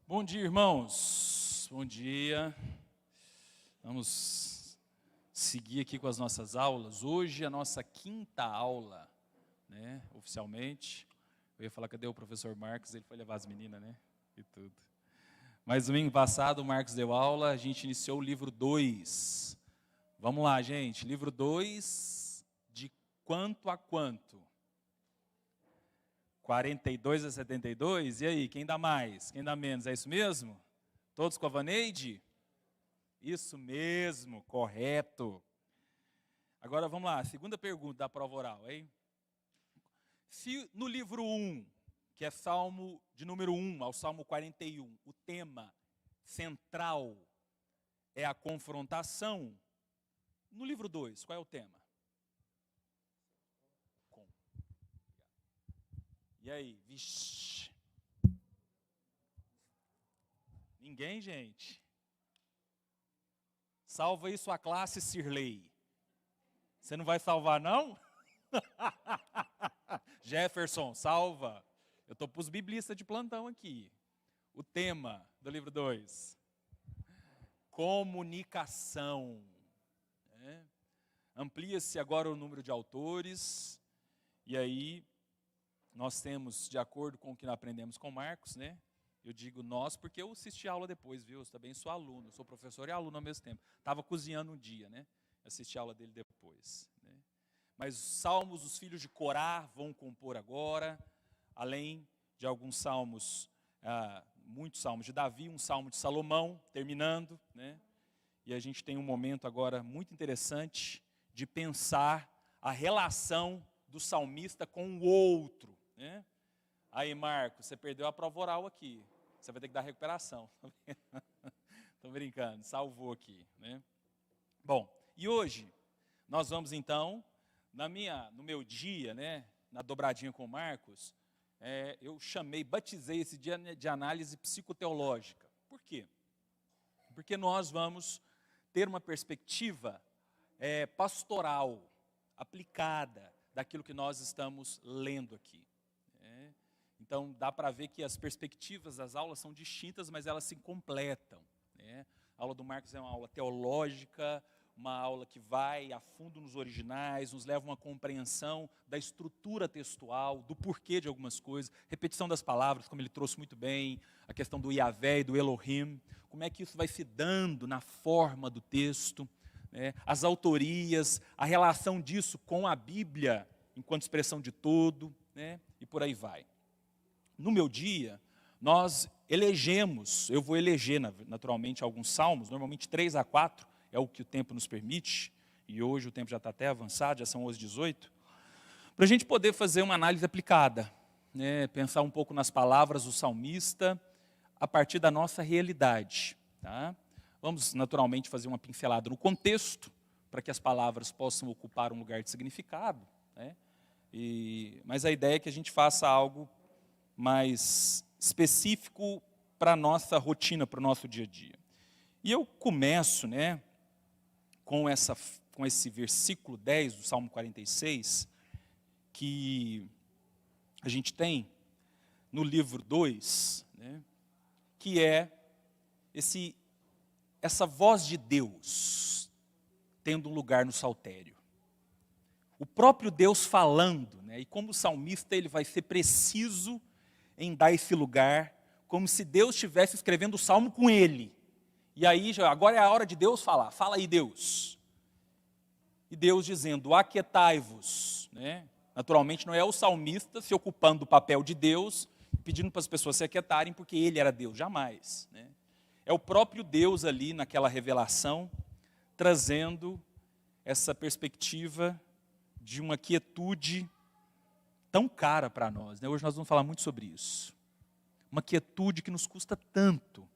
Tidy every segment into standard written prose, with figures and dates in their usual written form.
Bom dia, irmãos. Bom dia. Vamos seguir aqui com as nossas aulas. Hoje é a nossa quinta aula, né, oficialmente. Eu ia falar, cadê o professor Marcos? Ele foi levar as meninas, né, e tudo. Mas domingo passado o Marcos deu aula, a gente iniciou o livro 2. Vamos lá, gente. Livro 2, de quanto a quanto? 42 a 72? E aí, quem dá mais? Quem dá menos? É isso mesmo? Todos com a Vaneide? Isso mesmo, correto. Agora vamos lá, segunda pergunta da prova oral, hein? Se no livro 1, que é Salmo de número 1 ao Salmo 41, o tema central é a confrontação, no livro 2, qual é o tema? E aí, vixi. Ninguém, gente? Salva aí sua classe, Sirley. Você não vai salvar, não? Jefferson, salva. Eu estou para os biblistas de plantão aqui. O tema do livro 2. Comunicação. Amplia-se agora o número de autores. E aí, nós temos, de acordo com o que aprendemos com Marcos, né? Eu digo nós porque eu assisti a aula depois, viu? Eu também sou aluno, sou professor e aluno ao mesmo tempo. Estava cozinhando um dia, né? Assisti a aula dele depois. Né? Mas os salmos, os filhos de Corá vão compor agora, além de alguns salmos, muitos salmos de Davi, um salmo de Salomão, terminando, né? E a gente tem um momento agora muito interessante de pensar a relação do salmista com o outro, né? Aí, Marcos, você perdeu a prova oral aqui. Você vai ter que dar recuperação. Estou brincando, salvou aqui, né? Bom, e hoje nós vamos então, no meu dia, né, na dobradinha com o Marcos, eu batizei esse dia de análise psicoteológica. Por quê? Porque nós vamos ter uma perspectiva pastoral, aplicada, daquilo que nós estamos lendo aqui. Então, dá para ver que as perspectivas das aulas são distintas, mas elas se completam. Né? A aula do Marcos é uma aula teológica, uma aula que vai a fundo nos originais, nos leva a uma compreensão da estrutura textual, do porquê de algumas coisas, repetição das palavras, como ele trouxe muito bem, a questão do Yahvé e do Elohim, como é que isso vai se dando na forma do texto, né? As autorias, a relação disso com a Bíblia, enquanto expressão de todo, né? E por aí vai. No meu dia, nós eu vou eleger naturalmente alguns salmos, normalmente 3 a 4, é o que o tempo nos permite, e hoje o tempo já está até avançado, já são 11h18, para a gente poder fazer uma análise aplicada, né, pensar um pouco nas palavras do salmista, a partir da nossa realidade. Tá? Vamos naturalmente fazer uma pincelada no contexto, para que as palavras possam ocupar um lugar de significado, né? Mas a ideia é que a gente faça algo mais específico para a nossa rotina, para o nosso dia a dia. E eu começo, né, com esse versículo 10 do Salmo 46, que a gente tem no livro 2, né, que é essa voz de Deus tendo um lugar no saltério. O próprio Deus falando, né, e como o salmista ele vai ser preciso em dar esse lugar, como se Deus estivesse escrevendo o salmo com ele. E aí, agora é a hora de Deus falar. Fala aí, Deus. E Deus dizendo, aquietai-vos. Né? Naturalmente, não é o salmista se ocupando do papel de Deus, pedindo para as pessoas se aquietarem, porque ele era Deus, jamais. Né? É o próprio Deus ali, naquela revelação, trazendo essa perspectiva de uma quietude tão cara para nós, né? Hoje nós vamos falar muito sobre isso. Uma quietude que nos custa tanto,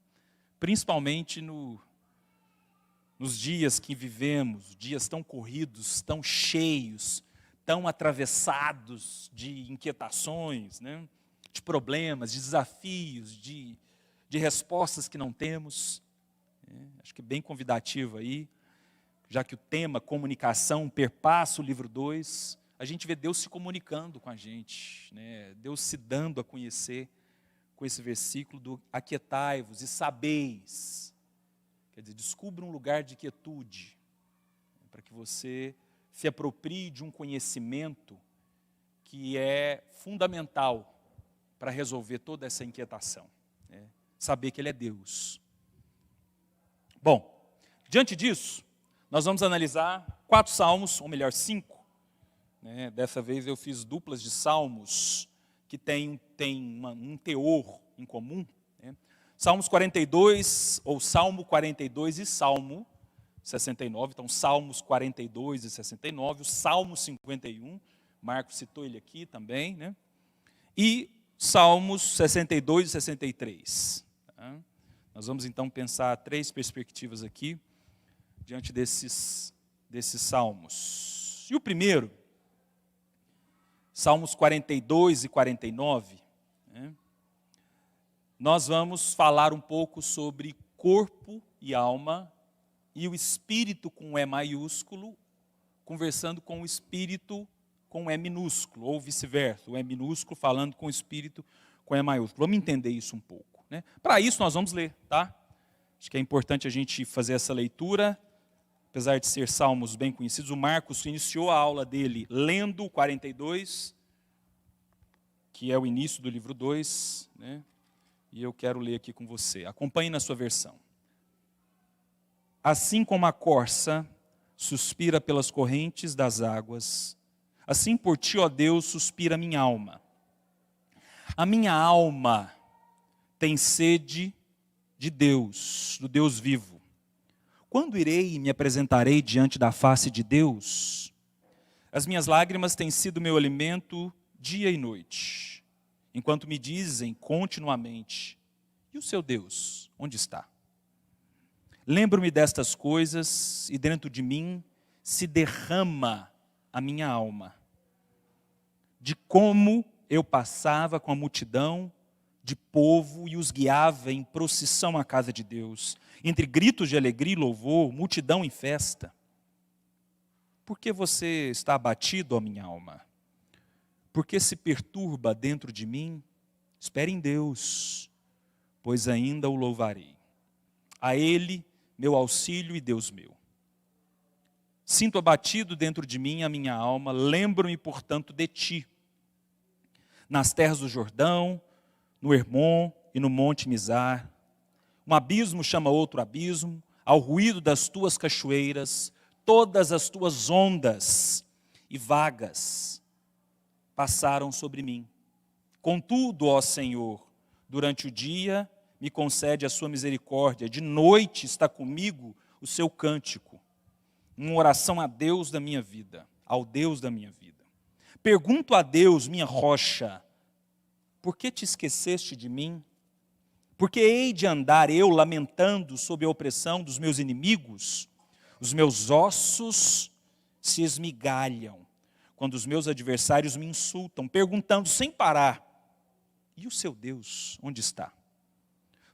principalmente nos dias que vivemos, dias tão corridos, tão cheios, tão atravessados de inquietações, né? De problemas, de desafios, de respostas que não temos. Acho que é bem convidativo aí, já que o tema comunicação perpassa o livro 2, a gente vê Deus se comunicando com a gente, né? Deus se dando a conhecer com esse versículo do aquietai-vos e sabeis. Quer dizer, descubra um lugar de quietude, para que você se aproprie de um conhecimento que é fundamental para resolver toda essa inquietação. Né? Saber que Ele é Deus. Bom, diante disso, nós vamos analisar 4 salmos, ou melhor, 5. Né? Dessa vez eu fiz duplas de salmos que têm um teor em comum. Né? Salmos 42, ou Salmo 42 e Salmo 69. Então, Salmos 42 e 69, o Salmo 51, Marcos citou ele aqui também, né? E Salmos 62 e 63. Tá? Nós vamos então pensar 3 perspectivas aqui, diante desses salmos. E o primeiro, Salmos 42 e 49, né? Nós vamos falar um pouco sobre corpo e alma, e o espírito com E maiúsculo, conversando com o espírito com E minúsculo, ou vice-versa, o E minúsculo falando com o espírito com E maiúsculo. Vamos entender isso um pouco. Né? Para isso nós vamos ler, tá? Acho que é importante a gente fazer essa leitura, apesar de ser salmos bem conhecidos. O Marcos iniciou a aula dele lendo o 42, que é o início do livro 2, né? E eu quero ler aqui com você. Acompanhe na sua versão. Assim como a corça suspira pelas correntes das águas, assim por ti, ó Deus, suspira a minha alma. A minha alma tem sede de Deus, do Deus vivo. Quando irei e me apresentarei diante da face de Deus? As minhas lágrimas têm sido meu alimento dia e noite, enquanto me dizem continuamente: e o seu Deus, onde está? Lembro-me destas coisas e dentro de mim se derrama a minha alma, de como eu passava com a multidão de povo e os guiava em procissão à casa de Deus, entre gritos de alegria e louvor, multidão em festa. Por que você está abatido, ó minha alma? Por que se perturba dentro de mim? Espere em Deus, pois ainda o louvarei. A Ele, meu auxílio e Deus meu. Sinto abatido dentro de mim a minha alma, lembro-me, portanto, de ti. Nas terras do Jordão, no Hermon e no monte Mizar, um abismo chama outro abismo, ao ruído das tuas cachoeiras, todas as tuas ondas e vagas passaram sobre mim. Contudo, ó Senhor, durante o dia me concede a sua misericórdia, de noite está comigo o seu cântico, uma oração a Deus da minha vida, ao Deus da minha vida. Pergunto a Deus, minha rocha, por que te esqueceste de mim? Porque hei de andar eu lamentando sob a opressão dos meus inimigos? Os meus ossos se esmigalham quando os meus adversários me insultam, perguntando sem parar: e o seu Deus, onde está?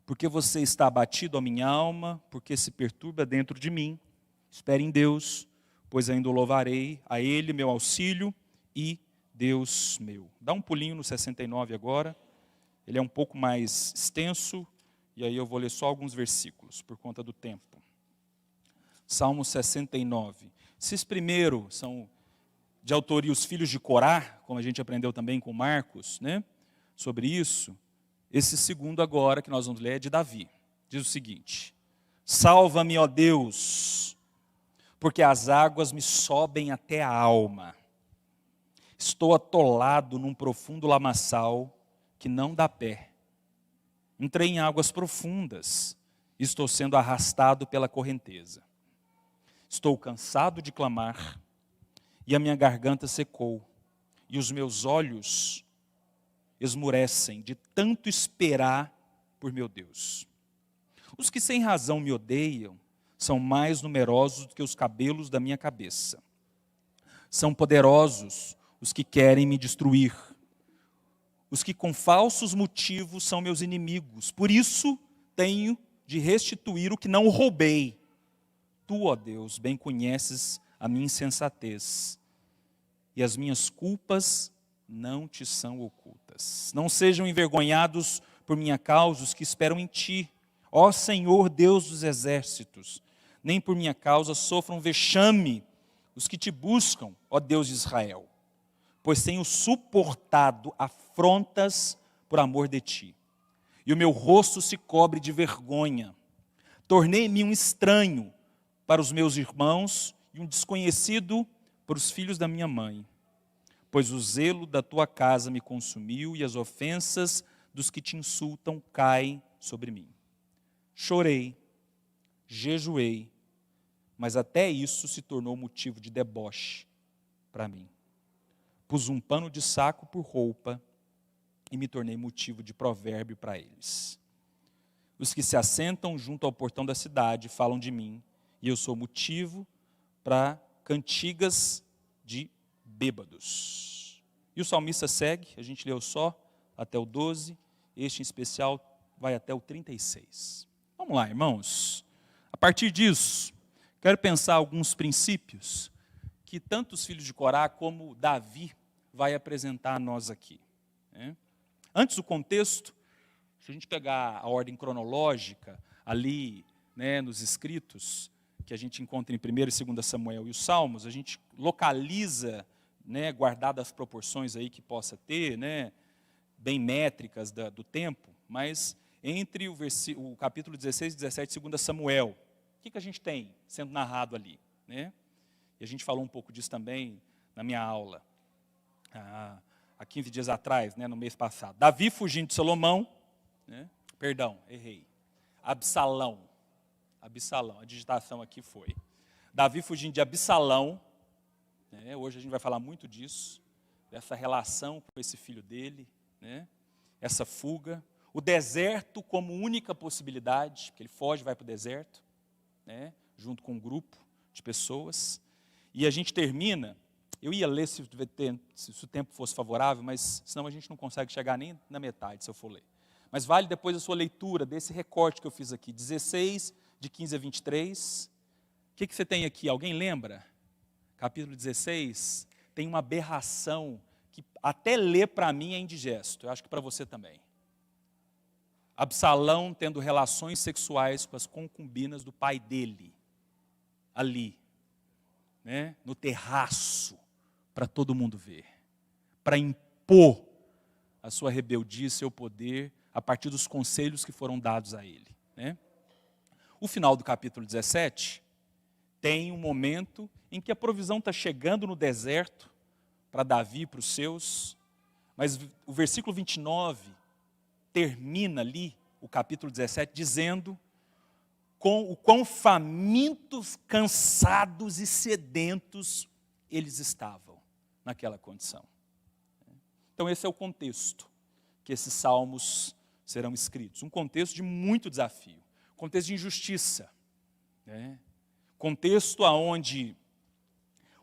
Porque você está abatido, a minha alma, porque se perturba dentro de mim. Espere em Deus, pois ainda o louvarei, a Ele meu auxílio e Deus meu. Dá um pulinho no 69 agora, ele é um pouco mais extenso, e aí eu vou ler só alguns versículos, por conta do tempo. Salmo 69. Esses primeiros são de autoria os filhos de Corá, como a gente aprendeu também com Marcos, né? Sobre isso. Esse segundo agora, que nós vamos ler, é de Davi. Diz o seguinte: salva-me, ó Deus, porque as águas me sobem até a alma. Estou atolado num profundo lamaçal que não dá pé. Entrei em águas profundas e estou sendo arrastado pela correnteza. Estou cansado de clamar e a minha garganta secou e os meus olhos esmurecem de tanto esperar por meu Deus. Os que sem razão me odeiam são mais numerosos do que os cabelos da minha cabeça. São poderosos os que querem me destruir. Os que com falsos motivos são meus inimigos. Por isso tenho de restituir o que não roubei. Tu, ó Deus, bem conheces a minha insensatez, e as minhas culpas não te são ocultas. Não sejam envergonhados por minha causa os que esperam em ti, ó Senhor Deus dos exércitos. Nem por minha causa sofram vexame os que te buscam, ó Deus de Israel. Pois tenho suportado afrontas por amor de ti. E o meu rosto se cobre de vergonha. Tornei-me um estranho para os meus irmãos e um desconhecido para os filhos da minha mãe. Pois o zelo da tua casa me consumiu e as ofensas dos que te insultam caem sobre mim. Chorei, jejuei, mas até isso se tornou motivo de deboche para mim. Pus um pano de saco por roupa e me tornei motivo de provérbio para eles. Os que se assentam junto ao portão da cidade falam de mim, e eu sou motivo para cantigas de bêbados. E o salmista segue, a gente leu só até o 12, este em especial vai até o 36. Vamos lá, irmãos. A partir disso, quero pensar alguns princípios que tanto os filhos de Corá como Davi vai apresentar a nós aqui. Antes do contexto, se a gente pegar a ordem cronológica ali, nos escritos que a gente encontra em 1 e 2 Samuel e os Salmos, a gente localiza, guardadas as proporções aí que possa ter, bem métricas do tempo, mas entre o capítulo 16 e 17 de 2 Samuel, o que a gente tem sendo narrado ali? E a gente falou um pouco disso também na minha aula, há 15 dias atrás, no mês passado. Davi fugindo de Salomão, Absalão, a digitação aqui foi. Davi fugindo de Absalão, hoje a gente vai falar muito disso, dessa relação com esse filho dele, essa fuga. O deserto como única possibilidade, porque ele foge e vai para o deserto, junto com um grupo de pessoas. E a gente termina, eu ia ler se o tempo fosse favorável, mas senão a gente não consegue chegar nem na metade se eu for ler. Mas vale depois a sua leitura desse recorte que eu fiz aqui, 16, de 15 a 23. O que você tem aqui? Alguém lembra? Capítulo 16, tem uma aberração que até ler para mim é indigesto, eu acho que para você também. Absalão tendo relações sexuais com as concubinas do pai dele, ali, no terraço, para todo mundo ver, para impor a sua rebeldia e seu poder a partir dos conselhos que foram dados a ele. O final do capítulo 17 tem um momento em que a provisão está chegando no deserto para Davi e para os seus, mas o versículo 29 termina ali, o capítulo 17, dizendo com o quão famintos, cansados e sedentos eles estavam naquela condição. Então esse é o contexto que esses salmos serão escritos. Um contexto de muito desafio, contexto de injustiça, contexto onde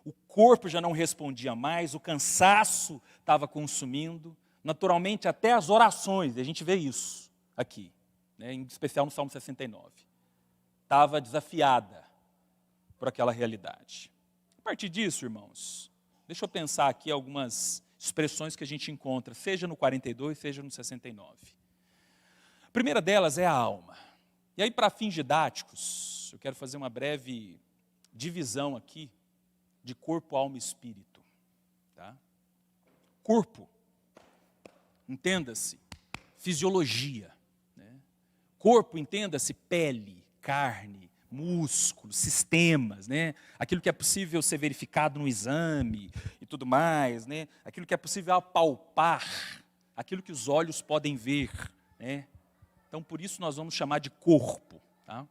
o corpo já não respondia mais, o cansaço estava consumindo, naturalmente até as orações, a gente vê isso aqui, em especial no Salmo 69. Estava desafiada por aquela realidade. A partir disso, irmãos, deixa eu pensar aqui algumas expressões que a gente encontra, seja no 42, seja no 69. A primeira delas é a alma. E aí, para fins didáticos, eu quero fazer uma breve divisão aqui de corpo, alma e espírito. Tá? Corpo, entenda-se, fisiologia. Corpo, entenda-se, pele, carne, músculos, sistemas, aquilo que é possível ser verificado no exame e tudo mais, aquilo que é possível apalpar, aquilo que os olhos podem ver. Então, por isso nós vamos chamar de corpo. Tá?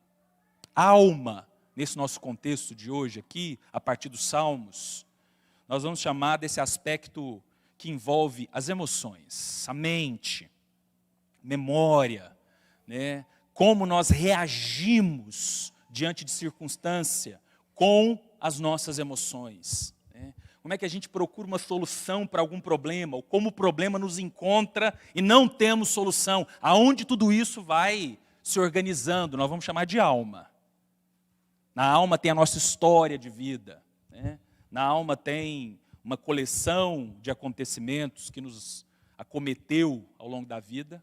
Alma, nesse nosso contexto de hoje aqui, a partir dos Salmos, nós vamos chamar desse aspecto que envolve as emoções, a mente, memória, como nós reagimos diante de circunstância com as nossas emoções. Como é que a gente procura uma solução para algum problema, ou como o problema nos encontra e não temos solução. Aonde tudo isso vai se organizando, nós vamos chamar de alma. Na alma tem a nossa história de vida. Na alma tem uma coleção de acontecimentos que nos acometeu ao longo da vida.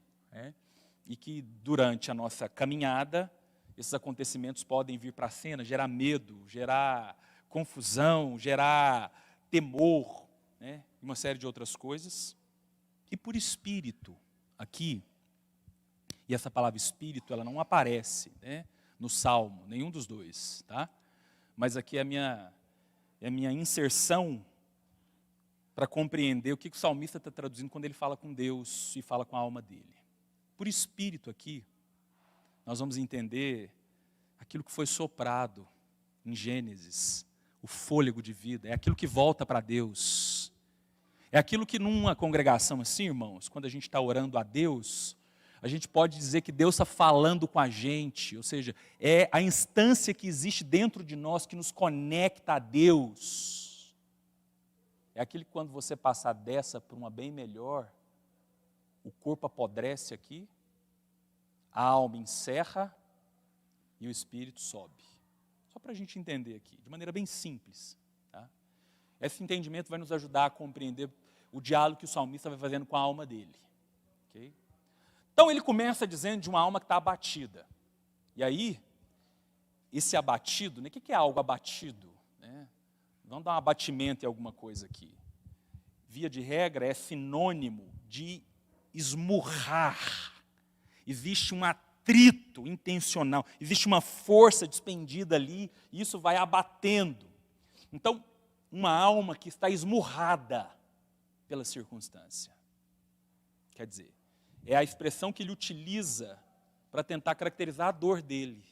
e que durante a nossa caminhada, esses acontecimentos podem vir para a cena, gerar medo, gerar confusão, gerar temor, né? E uma série de outras coisas. E por espírito, aqui, e essa palavra espírito, ela não aparece, né, no Salmo, nenhum dos dois, tá? Mas aqui é a minha inserção para compreender o que o salmista está traduzindo quando ele fala com Deus e fala com a alma dele. Por espírito aqui, nós vamos entender aquilo que foi soprado em Gênesis, o fôlego de vida, é aquilo que volta para Deus. É aquilo que numa congregação assim, irmãos, quando a gente está orando a Deus, a gente pode dizer que Deus está falando com a gente, ou seja, é a instância que existe dentro de nós que nos conecta a Deus. É aquilo que quando você passar dessa para uma bem melhor, o corpo apodrece aqui, a alma encerra e o espírito sobe. Só para a gente entender aqui, de maneira bem simples. Tá? Esse entendimento vai nos ajudar a compreender o diálogo que o salmista vai fazendo com a alma dele. Okay? Então ele começa dizendo de uma alma que está abatida. E aí, esse abatido, né? O que é algo abatido? Né? Vamos dar um abatimento em alguma coisa aqui. Via de regra é sinônimo de esmurrar. Existe um atrito intencional, existe uma força despendida ali, e isso vai abatendo. Então, uma alma que está esmurrada pela circunstância. Quer dizer, é a expressão que ele utiliza para tentar caracterizar a dor dele.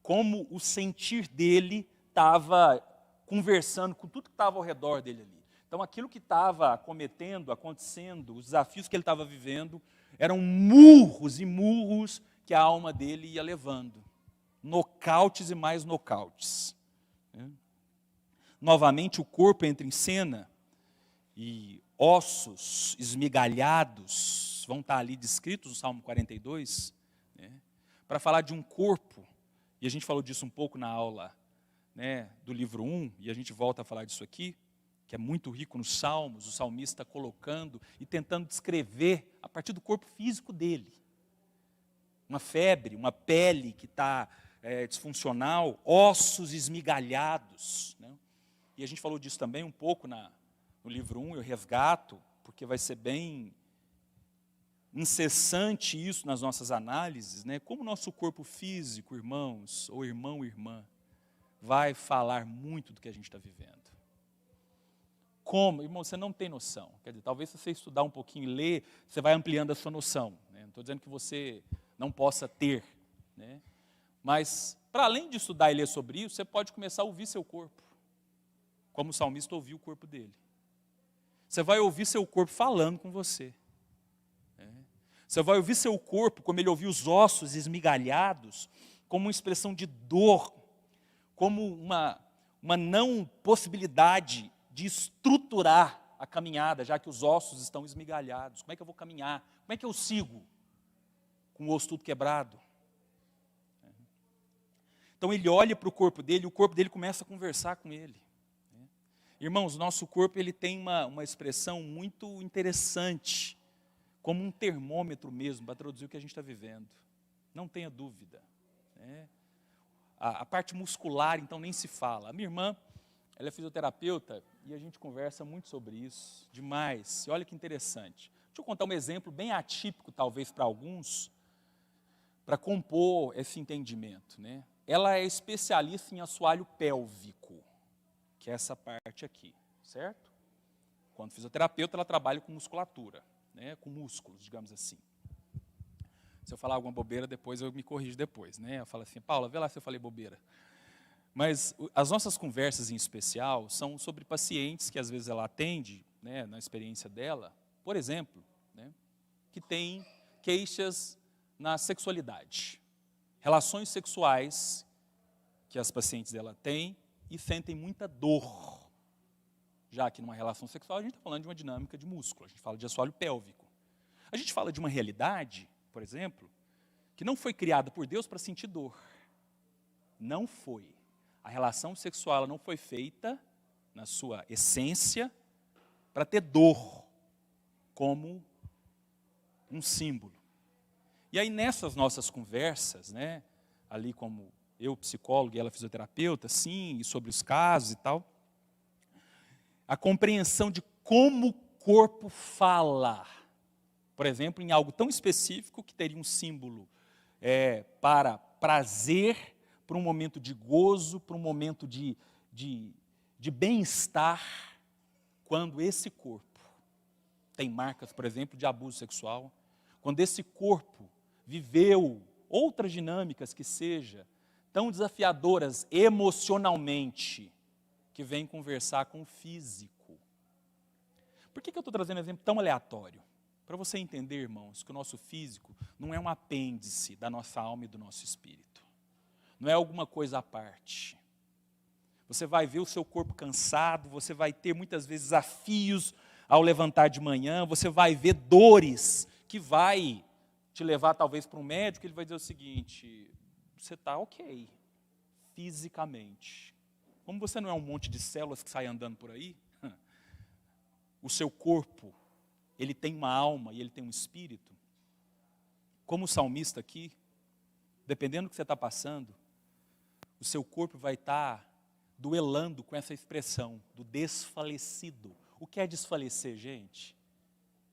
Como o sentir dele estava conversando com tudo que estava ao redor dele ali. Então, aquilo que estava acontecendo, os desafios que ele estava vivendo, eram murros e murros que a alma dele ia levando. Nocautes e mais nocautes. Novamente, o corpo entra em cena e ossos esmigalhados vão estar ali descritos no Salmo 42, né, para falar de um corpo, e a gente falou disso um pouco na aula, né, do livro 1, e a gente volta a falar disso aqui, que é muito rico nos Salmos, o salmista colocando e tentando descrever a partir do corpo físico dele. Uma febre, uma pele que está disfuncional, ossos esmigalhados. Né? E a gente falou disso também um pouco no livro 1, eu resgato, porque vai ser bem incessante isso nas nossas análises, né? Como o nosso corpo físico, irmãos, ou irmão, irmã, vai falar muito do que a gente está vivendo. Como? Irmão, você não tem noção. Quer dizer, talvez se você estudar um pouquinho e ler, você vai ampliando a sua noção. Né? Não estou dizendo que você não possa ter. Né? Mas, para além de estudar e ler sobre isso, você pode começar a ouvir seu corpo. Como o salmista ouviu o corpo dele. Você vai ouvir seu corpo falando com você. Né? Você vai ouvir seu corpo, como ele ouviu os ossos esmigalhados, como uma expressão de dor, como uma não possibilidade de estruturar a caminhada, já que os ossos estão esmigalhados. Como é que eu vou caminhar? Como é que eu sigo com o osso tudo quebrado? Então ele olha para o corpo dele, e o corpo dele começa a conversar com ele. Irmãos, nosso corpo ele tem uma expressão muito interessante, como um termômetro mesmo, para traduzir o que a gente está vivendo. Não tenha dúvida. Né? A parte muscular, então, nem se fala. A minha irmã, ela é fisioterapeuta e a gente conversa muito sobre isso, demais. E olha que interessante. Deixa eu contar um exemplo bem atípico, talvez, para alguns, para compor esse entendimento. Né? Ela é especialista em assoalho pélvico, que é essa parte aqui, certo? Quando fisioterapeuta, ela trabalha com musculatura, né? Com músculos, digamos assim. Se eu falar alguma bobeira, depois eu me corrijo depois. Né? Eu falo assim, Paula, vê lá se eu falei bobeira. Mas as nossas conversas em especial são sobre pacientes que às vezes ela atende, né, na experiência dela, por exemplo, né, que tem queixas na sexualidade. Relações sexuais que as pacientes dela têm e sentem muita dor. Já que numa relação sexual a gente está falando de uma dinâmica de músculo, a gente fala de assoalho pélvico. A gente fala de uma realidade, por exemplo, que não foi criada por Deus para sentir dor. Não foi. A relação sexual ela não foi feita, na sua essência, para ter dor como um símbolo. E aí nessas nossas conversas, né, ali como eu psicólogo e ela fisioterapeuta, sim, e sobre os casos e tal, a compreensão de como o corpo fala, por exemplo, em algo tão específico que teria um símbolo para prazer, para um momento de gozo, para um momento de bem-estar, quando esse corpo tem marcas, por exemplo, de abuso sexual, quando esse corpo viveu outras dinâmicas que sejam tão desafiadoras emocionalmente, que vem conversar com o físico. Por que eu estou trazendo um exemplo tão aleatório? Para você entender, irmãos, que o nosso físico não é um apêndice da nossa alma e do nosso espírito. Não é alguma coisa à parte. Você vai ver o seu corpo cansado, você vai ter muitas vezes desafios ao levantar de manhã, você vai ver dores que vai te levar talvez para um médico, ele vai dizer o seguinte: você está ok, fisicamente. Como você não é um monte de células que sai andando por aí, o seu corpo, ele tem uma alma e ele tem um espírito. Como o salmista aqui, dependendo do que você está passando, o seu corpo vai estar duelando com essa expressão do desfalecido. O que é desfalecer, gente?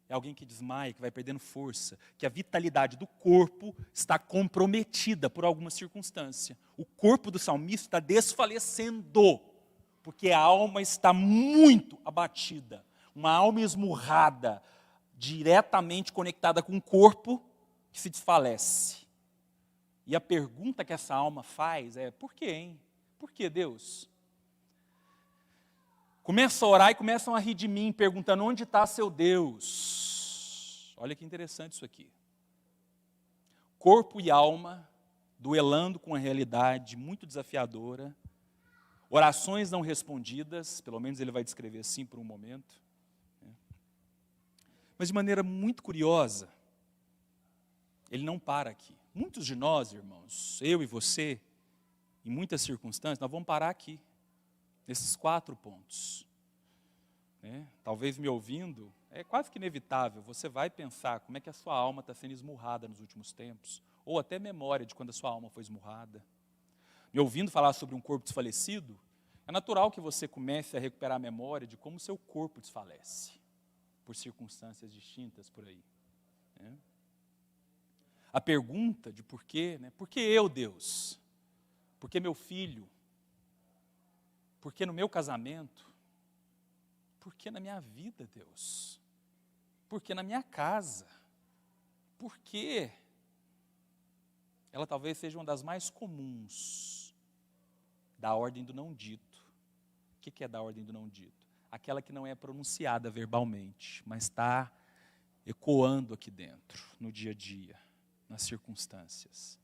É alguém que desmaia, que vai perdendo força, que a vitalidade do corpo está comprometida por alguma circunstância. O corpo do salmista está desfalecendo, porque a alma está muito abatida. Uma alma esmurrada, diretamente conectada com o corpo, que se desfalece. E a pergunta que essa alma faz é: por quê, hein? Por que, Deus? Começa a orar e começam a rir de mim, perguntando: onde está seu Deus? Olha que interessante isso aqui. Corpo e alma duelando com a realidade muito desafiadora, orações não respondidas, pelo menos ele vai descrever assim por um momento. Mas de maneira muito curiosa, ele não para aqui. Muitos de nós, irmãos, eu e você, em muitas circunstâncias, nós vamos parar aqui, nesses 4 pontos. Talvez me ouvindo, é quase que inevitável, você vai pensar como é que a sua alma está sendo esmurrada nos últimos tempos, ou até memória de quando a sua alma foi esmurrada. Me ouvindo falar sobre um corpo desfalecido, é natural que você comece a recuperar a memória de como o seu corpo desfalece, por circunstâncias distintas por aí. A pergunta de por quê, por que eu, Deus? Por que meu filho? Por que no meu casamento? Por que na minha vida, Deus? Por que na minha casa? Por que? Ela talvez seja uma das mais comuns, da ordem do não dito. O que é da ordem do não dito? Aquela que não é pronunciada verbalmente, mas está ecoando aqui dentro, no dia a dia, nas circunstâncias.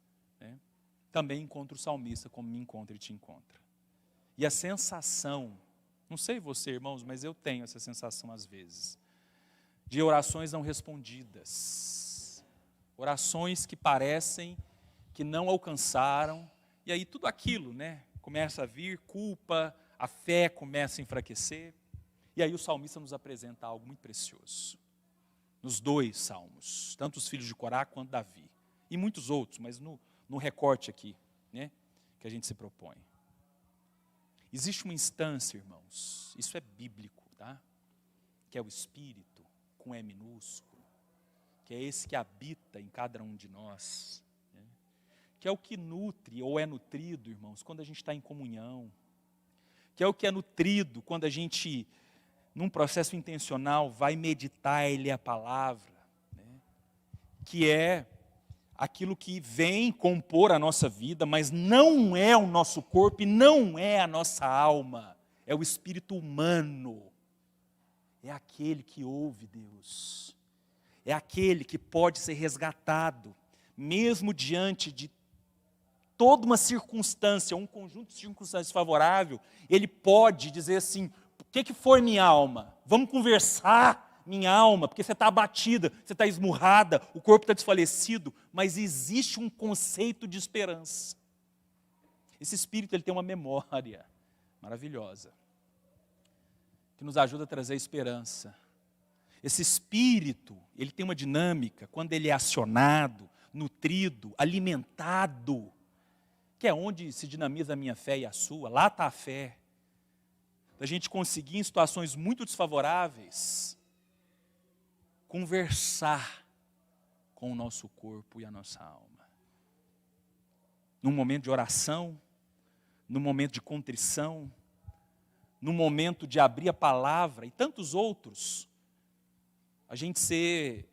Também encontra o salmista como me encontra e te encontra. E a sensação, não sei você, irmãos, mas eu tenho essa sensação às vezes, de orações não respondidas. Orações que parecem que não alcançaram, e aí tudo aquilo, começa a vir, culpa, a fé começa a enfraquecer. E aí o salmista nos apresenta algo muito precioso. Nos 2 salmos, tanto os filhos de Corá quanto Davi. E muitos outros, mas no recorte aqui, que a gente se propõe. Existe uma instância, irmãos, isso é bíblico, tá? Que é o Espírito, com E minúsculo, que é esse que habita em cada um de nós, que é o que nutre ou é nutrido, irmãos, quando a gente está em comunhão, que é o que é nutrido quando a gente, num processo intencional, vai meditar e ler a palavra, que é aquilo que vem compor a nossa vida, mas não é o nosso corpo e não é a nossa alma, é o espírito humano, é aquele que ouve Deus, é aquele que pode ser resgatado, mesmo diante de toda uma circunstância, um conjunto de circunstâncias favorável, ele pode dizer assim: o que foi minha alma? Vamos conversar, minha alma, porque você está abatida, você está esmurrada, o corpo está desfalecido, mas existe um conceito de esperança. Esse Espírito ele tem uma memória maravilhosa, que nos ajuda a trazer esperança. Esse Espírito, ele tem uma dinâmica, quando ele é acionado, nutrido, alimentado, que é onde se dinamiza a minha fé e a sua, lá está a fé. Da gente conseguir, em situações muito desfavoráveis, conversar com o nosso corpo e a nossa alma. Num momento de oração, num momento de contrição, num momento de abrir a palavra e tantos outros, a gente ser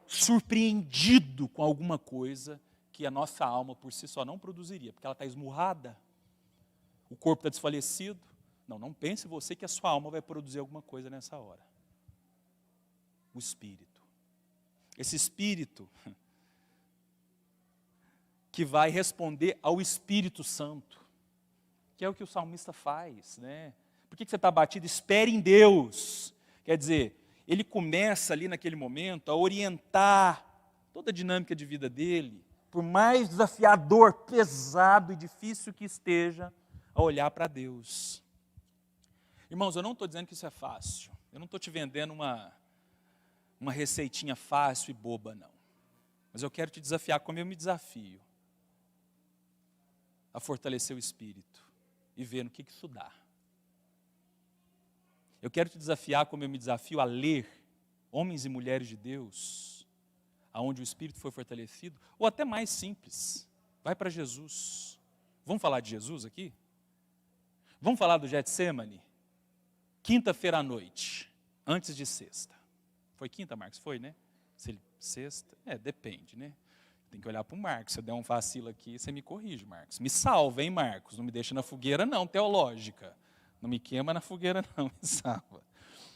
surpreendido com alguma coisa que a nossa alma por si só não produziria, porque ela está esmurrada, o corpo está desfalecido. Não pense você que a sua alma vai produzir alguma coisa nessa hora. O Espírito. Esse Espírito que vai responder ao Espírito Santo, que é o que o salmista faz, né? Por que você está abatido? Espere em Deus. Quer dizer, ele começa ali naquele momento a orientar toda a dinâmica de vida dele, por mais desafiador, pesado e difícil que esteja, a olhar para Deus. Irmãos, eu não estou dizendo que isso é fácil. Eu não estou te vendendo uma receitinha fácil e boba, não. Mas eu quero te desafiar como eu me desafio a fortalecer o espírito e ver no que isso dá. Eu quero te desafiar como eu me desafio a ler homens e mulheres de Deus, aonde o espírito foi fortalecido, ou até mais simples, vai para Jesus. Vamos falar de Jesus aqui? Vamos falar do Getsemane? Quinta-feira à noite, antes de sexta. Foi quinta, Marcos? Foi, né? Sexta? Depende, né? Tem que olhar para o Marcos. Se eu der um vacilo aqui, você me corrige, Marcos. Me salva, hein, Marcos? Não me deixa na fogueira, não, teológica. Não me queima na fogueira, não, me salva.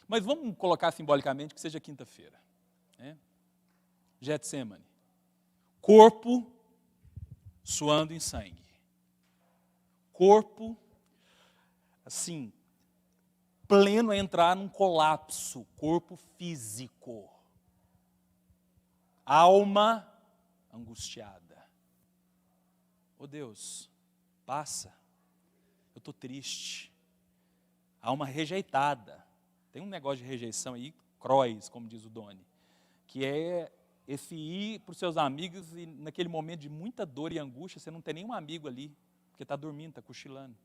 Mas vamos colocar simbolicamente que seja quinta-feira. Né? Getsemane. Corpo suando em sangue. Corpo, assim, pleno a entrar num colapso. Corpo físico. Alma angustiada. Oh Deus, passa. Eu estou triste. Alma rejeitada. Tem um negócio de rejeição aí, crois, como diz o Doni, que é esse ir para os seus amigos e naquele momento de muita dor e angústia, você não tem nenhum amigo ali, porque está dormindo, está cochilando.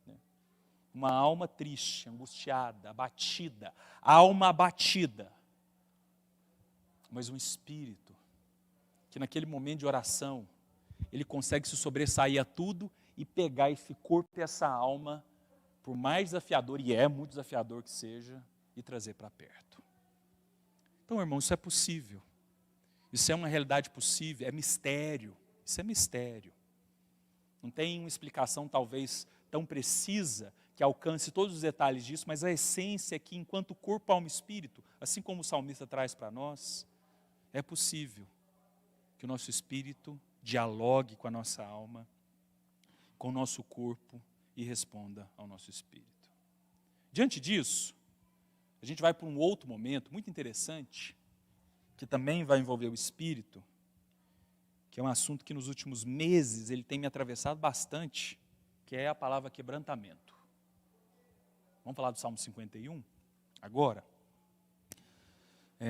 Né? Uma alma triste, angustiada, abatida, alma abatida. Mas um espírito que naquele momento de oração, ele consegue se sobressair a tudo e pegar esse corpo e essa alma, por mais desafiador, e é muito desafiador que seja, e trazer para perto. Então, irmão, isso é possível. Isso é uma realidade possível, é mistério. Isso é mistério. Não tem uma explicação, talvez, tão precisa, que alcance todos os detalhes disso, mas a essência é que, enquanto corpo, alma e espírito, assim como o salmista traz para nós, é possível que o nosso espírito dialogue com a nossa alma, com o nosso corpo e responda ao nosso espírito. Diante disso, a gente vai para um outro momento muito interessante, que também vai envolver o espírito, que é um assunto que nos últimos meses ele tem me atravessado bastante, que é a palavra quebrantamento. Vamos falar do Salmo 51 agora?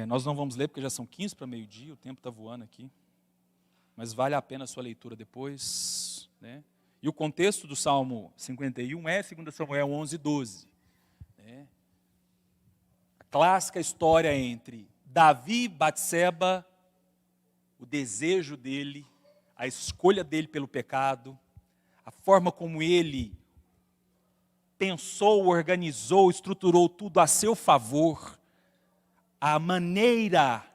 Nós não vamos ler porque já são 15 para meio-dia, o tempo está voando aqui, mas vale a pena a sua leitura depois, né? E o contexto do Salmo 51 é 2 Samuel 11:12. Né? A clássica história entre Davi e Batseba, o desejo dele, a escolha dele pelo pecado, a forma como ele pensou, organizou, estruturou tudo a seu favor, a maneira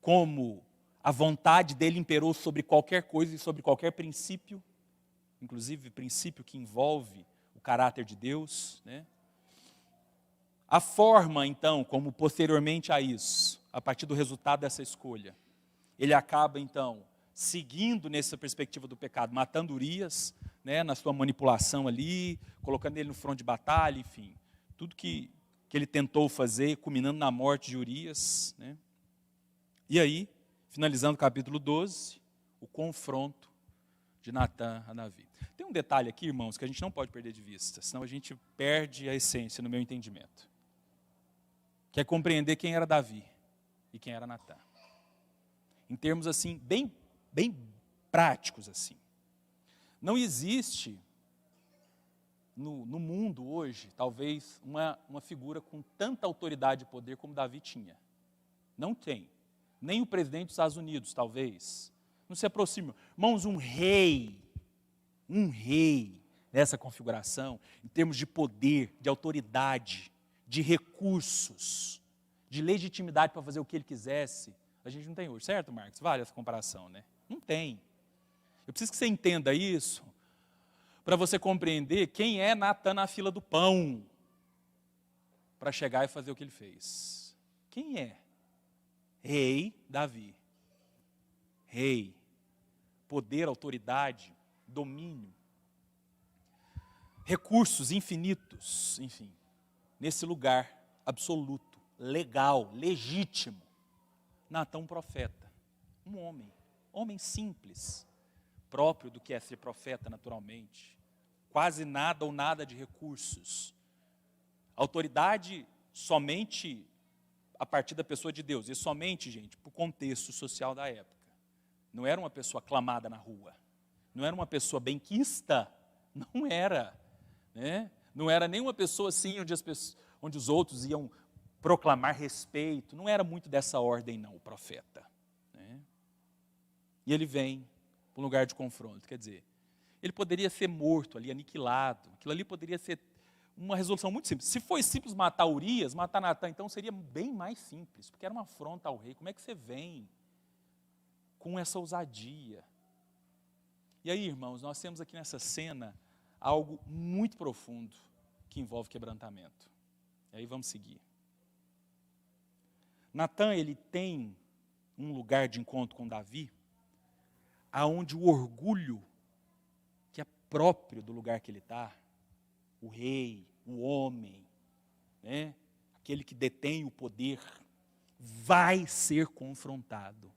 como a vontade dele imperou sobre qualquer coisa e sobre qualquer princípio, inclusive princípio que envolve o caráter de Deus, né? A forma, então, como posteriormente a isso, a partir do resultado dessa escolha, ele acaba, então, seguindo nessa perspectiva do pecado, matando Urias, né, na sua manipulação ali, colocando ele no fronte de batalha, enfim, tudo que ele tentou fazer, culminando na morte de Urias. Né? E aí, finalizando o capítulo 12, o confronto de Natã a Davi. Tem um detalhe aqui, irmãos, que a gente não pode perder de vista, senão a gente perde a essência, no meu entendimento, que é compreender quem era Davi e quem era Natã. Em termos assim, bem bem práticos assim. Não existe no mundo hoje, talvez, uma figura com tanta autoridade e poder como Davi tinha. Não tem. Nem o presidente dos Estados Unidos, talvez. Não se aproxima. Irmãos, um rei nessa configuração, em termos de poder, de autoridade, de recursos, de legitimidade para fazer o que ele quisesse, a gente não tem hoje, certo, Marcos? Vale essa comparação, né? Não tem. Eu preciso que você entenda isso, para você compreender quem é Natan na fila do pão, para chegar e fazer o que ele fez. Quem é? Rei Davi. Rei. Poder, autoridade, domínio. Recursos infinitos, enfim. Nesse lugar absoluto, legal, legítimo. Natan, um profeta. Um homem simples, próprio do que é ser profeta naturalmente. Quase nada ou nada de recursos. Autoridade somente a partir da pessoa de Deus. E somente, gente, para o contexto social da época. Não era uma pessoa aclamada na rua. Não era uma pessoa benquista. Não era. Né? Não era nem uma pessoa assim onde os outros iam proclamar respeito. Não era muito dessa ordem, não, o profeta. Né? E ele vem para um lugar de confronto. Quer dizer, ele poderia ser morto ali, aniquilado. Aquilo ali poderia ser uma resolução muito simples. Se foi simples matar Urias, matar Natan, então seria bem mais simples, porque era uma afronta ao rei. Como é que você vem com essa ousadia? E aí, irmãos, nós temos aqui nessa cena algo muito profundo que envolve quebrantamento. E aí vamos seguir. Natan, ele tem um lugar de encontro com Davi, aonde o orgulho, que é próprio do lugar que ele está, o rei, o homem, né? Aquele que detém o poder, vai ser confrontado.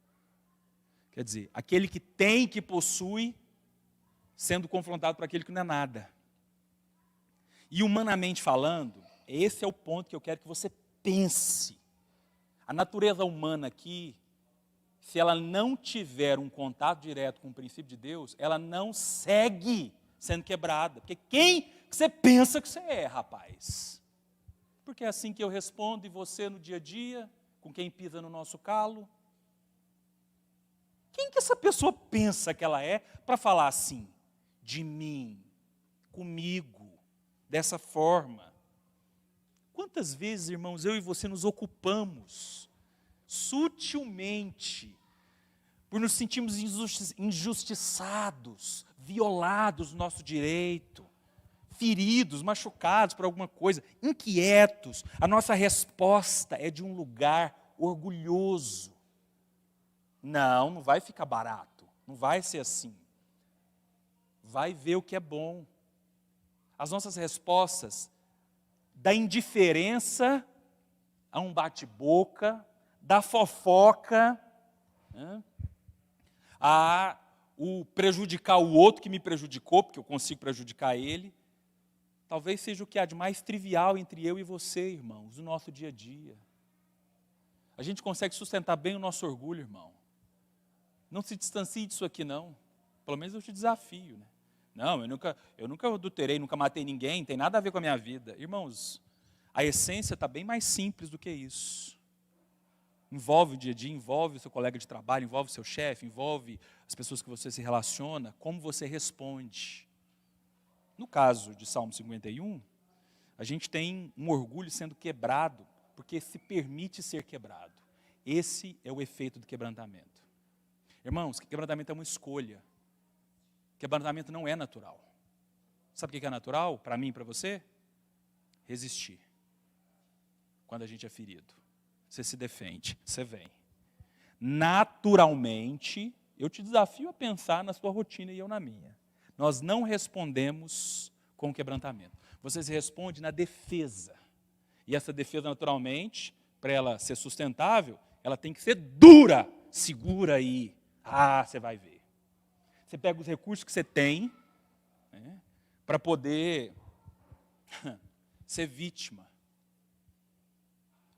Quer dizer, aquele que tem, que possui, sendo confrontado por aquele que não é nada. E humanamente falando, esse é o ponto que eu quero que você pense. A natureza humana aqui, se ela não tiver um contato direto com o princípio de Deus, ela não segue sendo quebrada. Porque quem você pensa que você é, rapaz? Porque é assim que eu respondo, e você no dia a dia, com quem pisa no nosso calo. Quem que essa pessoa pensa que ela é para falar assim, de mim, comigo, dessa forma? Quantas vezes, irmãos, eu e você nos ocupamos sutilmente por nos sentirmos injustiçados, violados no nosso direito, feridos, machucados por alguma coisa, inquietos. A nossa resposta é de um lugar orgulhoso. Não vai ficar barato, não vai ser assim. Vai ver o que é bom. As nossas respostas da indiferença a um bate-boca, da fofoca, né? A o prejudicar o outro que me prejudicou, porque eu consigo prejudicar ele, talvez seja o que há de mais trivial entre eu e você, irmãos, no nosso dia a dia. A gente consegue sustentar bem o nosso orgulho, irmão. Não se distancie disso aqui, não. Pelo menos eu te desafio, né? Não, eu nunca adulterei, nunca matei ninguém, tem nada a ver com a minha vida. Irmãos, a essência está bem mais simples do que isso. Envolve o dia a dia, envolve o seu colega de trabalho, envolve o seu chefe, envolve as pessoas que você se relaciona, como você responde. No caso de Salmo 51, a gente tem um orgulho sendo quebrado, porque se permite ser quebrado. Esse é o efeito do quebrantamento. Irmãos, quebrantamento é uma escolha. Quebrantamento não é natural. Sabe o que é natural para mim e para você? Resistir. Quando a gente é ferido. Você se defende, você vem. Naturalmente, eu te desafio a pensar na sua rotina e eu na minha. Nós não respondemos com quebrantamento. Você se responde na defesa. E essa defesa, naturalmente, para ela ser sustentável, ela tem que ser dura. Segura aí. Ah, você vai ver. Você pega os recursos que você tem, né, para poder ser vítima.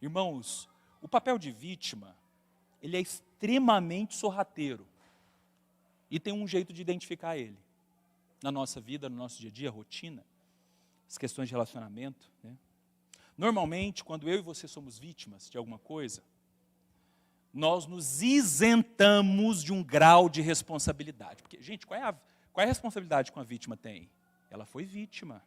Irmãos, o papel de vítima, ele é extremamente sorrateiro. E tem um jeito de identificar ele. Na nossa vida, no nosso dia a dia, rotina, as questões de relacionamento, né? Normalmente, quando eu e você somos vítimas de alguma coisa, nós nos isentamos de um grau de responsabilidade. Porque, gente, qual é a responsabilidade que uma vítima tem? Ela foi vítima.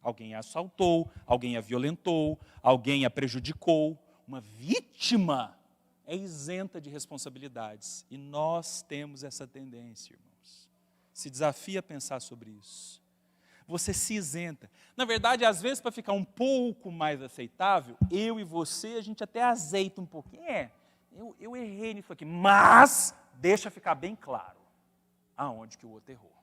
Alguém a assaltou, alguém a violentou, alguém a prejudicou. Uma vítima é isenta de responsabilidades. E nós temos essa tendência, irmãos. Se desafia a pensar sobre isso. Você se isenta. Na verdade, às vezes, para ficar um pouco mais aceitável, eu e você, a gente até azeita um pouquinho. Eu errei nisso aqui, mas deixa ficar bem claro aonde que o outro errou.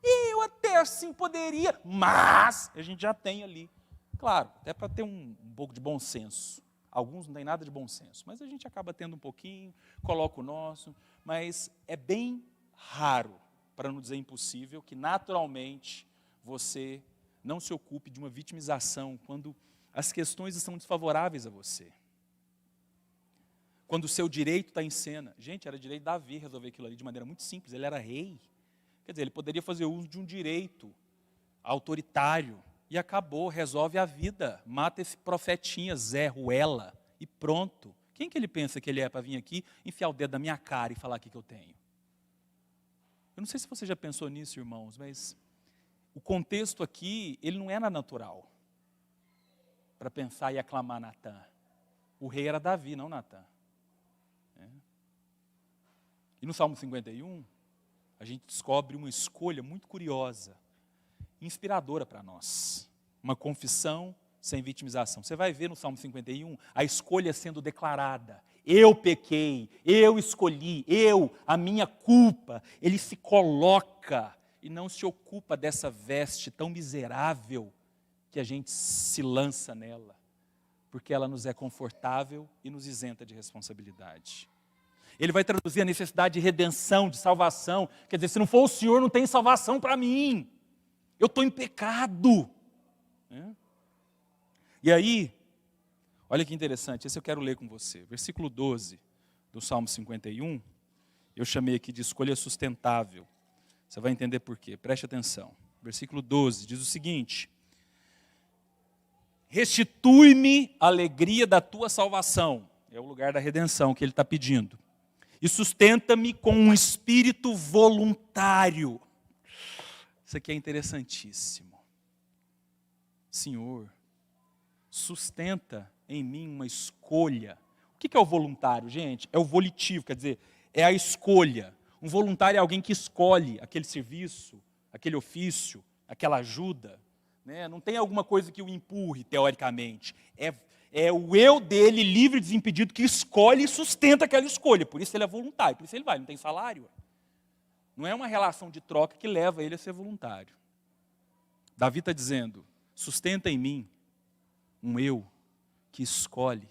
E eu até assim poderia, mas a gente já tem ali. Claro, até para ter um pouco de bom senso. Alguns não têm nada de bom senso, mas a gente acaba tendo um pouquinho, coloca o nosso, mas é bem raro, para não dizer impossível, que naturalmente você não se ocupe de uma vitimização quando as questões estão desfavoráveis a você. Quando o seu direito está em cena. Gente, era direito de Davi resolver aquilo ali de maneira muito simples, ele era rei. Quer dizer, ele poderia fazer uso de um direito autoritário e acabou, resolve a vida. Mata esse profetinha, Zé Ruela, e pronto. Quem que ele pensa que ele é para vir aqui, enfiar o dedo na minha cara e falar o que eu tenho? Eu não sei se você já pensou nisso, irmãos, mas o contexto aqui, ele não era natural para pensar e aclamar Natã. O rei era Davi, não Natã. E no Salmo 51, a gente descobre uma escolha muito curiosa, inspiradora para nós. Uma confissão sem vitimização. Você vai ver no Salmo 51 a escolha sendo declarada. Eu pequei, eu escolhi, a minha culpa. Ele se coloca e não se ocupa dessa veste tão miserável que a gente se lança nela, porque ela nos é confortável e nos isenta de responsabilidade. Ele vai traduzir a necessidade de redenção, de salvação. Quer dizer, se não for o Senhor, não tem salvação para mim. Eu estou em pecado. E aí, olha que interessante, esse eu quero ler com você. Versículo 12 do Salmo 51, eu chamei aqui de escolha sustentável. Você vai entender por quê, preste atenção. Versículo 12 diz o seguinte: restitui-me a alegria da tua salvação. É o lugar da redenção que ele está pedindo. E sustenta-me com um espírito voluntário. Isso aqui é interessantíssimo. Senhor, sustenta em mim uma escolha. O que é o voluntário, gente? É o volitivo, quer dizer, é a escolha. Um voluntário é alguém que escolhe aquele serviço, aquele ofício, aquela ajuda. Né? Não tem alguma coisa que o empurre, teoricamente. É o eu dele, livre e desimpedido, que escolhe e sustenta aquela escolha. Por isso ele é voluntário, por isso ele vai, não tem salário. Não é uma relação de troca que leva ele a ser voluntário. Davi está dizendo, sustenta em mim um eu que escolhe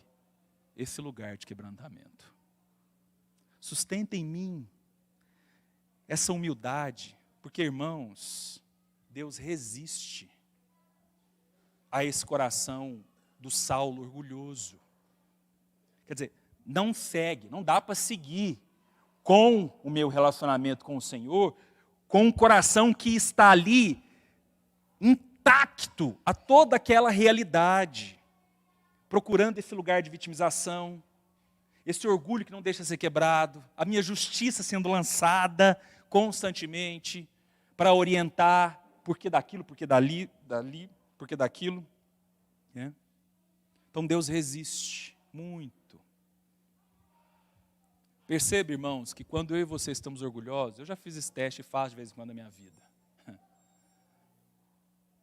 esse lugar de quebrantamento. Sustenta em mim essa humildade, porque, irmãos, Deus resiste a esse coração do Saulo orgulhoso. Quer dizer, não segue, não dá para seguir com o meu relacionamento com o Senhor, com um coração que está ali intacto a toda aquela realidade, procurando esse lugar de vitimização, esse orgulho que não deixa ser quebrado, a minha justiça sendo lançada constantemente para orientar porque daquilo, porque dali, porque daquilo. Né? Então Deus resiste muito. Perceba, irmãos, que quando eu e você estamos orgulhosos, eu já fiz esse teste e faço de vez em quando na minha vida.